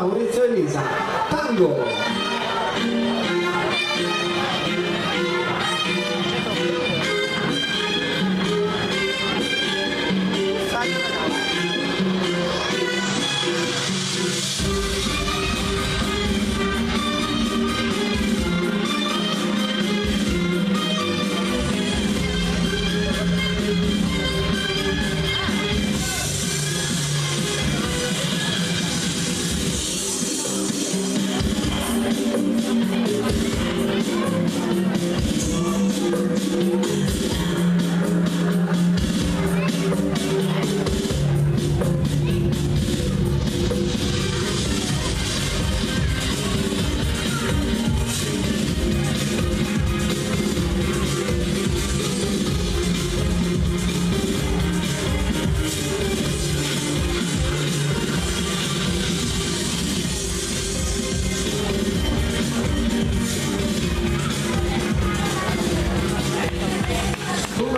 Maurizio e Elisa. Tango!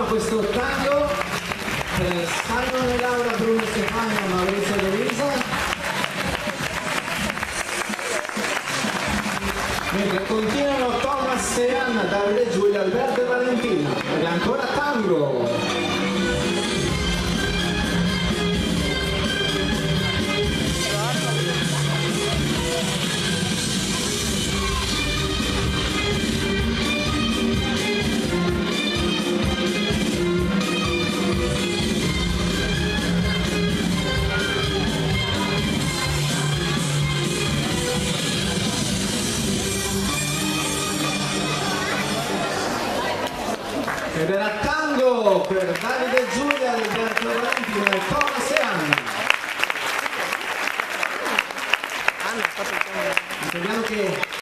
Questo tango per Simone, Laura, Bruno, Stefano, Maurizio e Elisa. Mentre continuano Thomas e Anna, Davide, Giulia, Alberto e Valentina. Ed ancora tango. Ed era tango per Davide e Giulia, Alberto e Valentina e Thomas e Anna. Vediamo che